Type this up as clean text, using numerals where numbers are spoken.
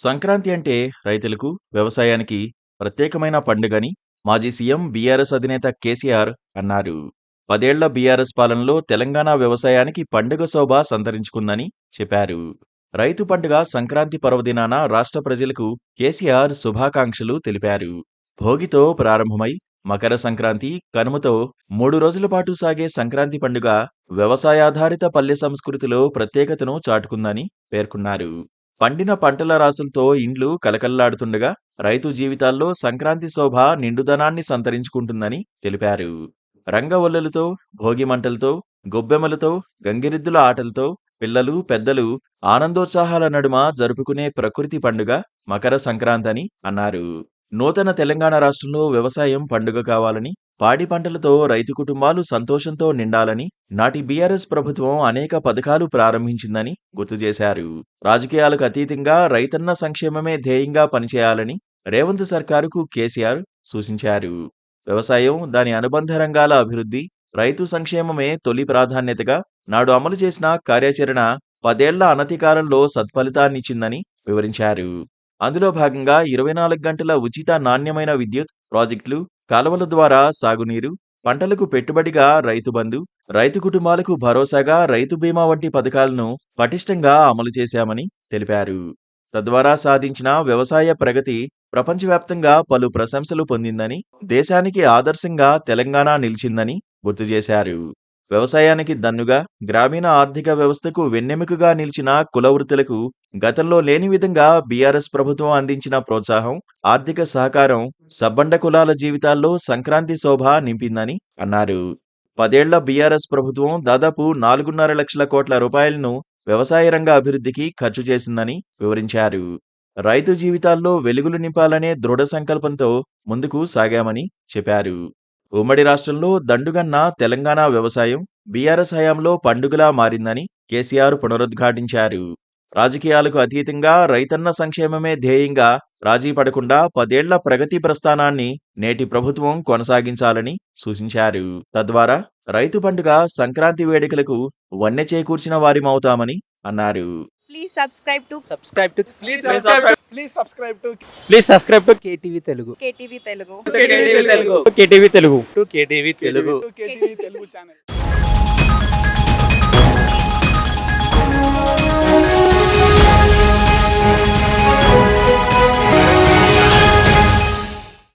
సంక్రాంతి అంటే రైతులకు, వ్యవసాయానికి ప్రత్యేకమైన పండుగని మాజీ సీఎం బీఆర్ఎస్ అధినేత కేసీఆర్ అన్నారు. 10 ఏళ్ల బీఆర్ఎస్ పాలనలో తెలంగాణ వ్యవసాయానికి పండుగ శోభ సంతరించుకుందని చెప్పారు. రైతు పండుగ సంక్రాంతి పర్వదినాన రాష్ట్ర ప్రజలకు కేసీఆర్ శుభాకాంక్షలు తెలిపారు. భోగితో ప్రారంభమై మకర సంక్రాంతి, కనుమతో 3 రోజుల పాటు సాగే సంక్రాంతి పండుగ వ్యవసాయాధారిత పల్లె సంస్కృతిలో ప్రత్యేకతను చాటుకుందని పేర్కొన్నారు. పండిన పంటల రాసులతో ఇండ్లు కలకల్లాడుతుండగా రైతు జీవితాల్లో సంక్రాంతి శోభ నిండుదనాన్ని సంతరించుకుంటుందని తెలిపారు. రంగవల్లులతో, భోగి మంటలతో, గొబ్బెమ్మలతో, గంగిరెద్దుల ఆటలతో పిల్లలు, పెద్దలు ఆనందోత్సాహాల నడుమ జరుపుకునే ప్రకృతి పండుగ మకర సంక్రాంతని అన్నారు. నూతన తెలంగాణ రాష్ట్రంలో వ్యవసాయం పండుగ కావాలని, పాడి పంటలతో రైతు కుటుంబాలు సంతోషంతో నిండాలని నాటి బీఆర్ఎస్ ప్రభుత్వం అనేక పథకాలు ప్రారంభించిందని గుర్తు చేశారు. రాజకీయాలకు అతీతంగా రైతన్న సంక్షేమమే ధ్యేయంగా పనిచేయాలని రేవంత్ సర్కారుకు కేసీఆర్ సూచించారు. వ్యవసాయం, దాని అనుబంధ రంగాల అభివృద్ధి, రైతు సంక్షేమమే తొలి ప్రాధాన్యతగా నాడు అమలు చేసిన కార్యాచరణ 10 ఏళ్ల అనతి కాలంలో సత్ఫలితాన్నిచ్చిందని వివరించారు. అందులో భాగంగా 24 గంటల ఉచిత నాణ్యమైన విద్యుత్, ప్రాజెక్టులు, కాలువల ద్వారా సాగునీరు, పంటలకు పెట్టుబడిగా రైతు బంధు, రైతు కుటుంబాలకు భరోసాగా రైతు బీమా వంటి పథకాలను పటిష్టంగా అమలు చేశామని తెలిపారు. తద్వారా సాధించిన వ్యవసాయ ప్రగతి ప్రపంచవ్యాప్తంగా పలు ప్రశంసలు పొందిందని, దేశానికి ఆదర్శంగా తెలంగాణ నిలిచిందని గుర్తు చేశారు. వ్యవసాయానికి దన్నుగా, గ్రామీణ ఆర్థిక వ్యవస్థకు వెన్నెముకగా నిలిచిన కుల వృత్తులకు గతంలో లేని విధంగా బీఆర్ఎస్ ప్రభుత్వం అందించిన ప్రోత్సాహం, ఆర్థిక సహకారం సబ్బండ కులాల జీవితాల్లో సంక్రాంతి శోభ నింపిందని అన్నారు. 10 ఏళ్ల బీఆర్ఎస్ ప్రభుత్వం దాదాపు 4.5 లక్షల కోట్ల రూపాయలను వ్యవసాయ రంగ అభివృద్ధికి ఖర్చు చేసిందని వివరించారు. రైతు జీవితాల్లో వెలుగులు నింపాలనే దృఢ సంకల్పంతో ముందుకు సాగామని చెప్పారు. ఉమ్మడి రాష్ట్రంలో దండుగన్న తెలంగాణ వ్యవసాయం బీఆర్ఎస్ హయాంలో పండుగలా మారిందని కేసీఆర్ పునరుద్ఘాటించారు. రాజకీయాలకు అతీతంగా రైతన్న సంక్షేమమే ధ్యేయంగా రాజీ పడకుండా 10 ఏళ్ల ప్రగతి ప్రస్థానాన్ని నేటి ప్రభుత్వం కొనసాగించాలని సూచించారు. తద్వారా రైతు పండుగ సంక్రాంతి వేడుకలకు వన్నె చేకూర్చిన వారిమవుతామని అన్నారు. Please subscribe to Please subscribe to KTV Telugu. KTV Telugu. KTV Telugu. KTV Telugu. KTV Telugu channel.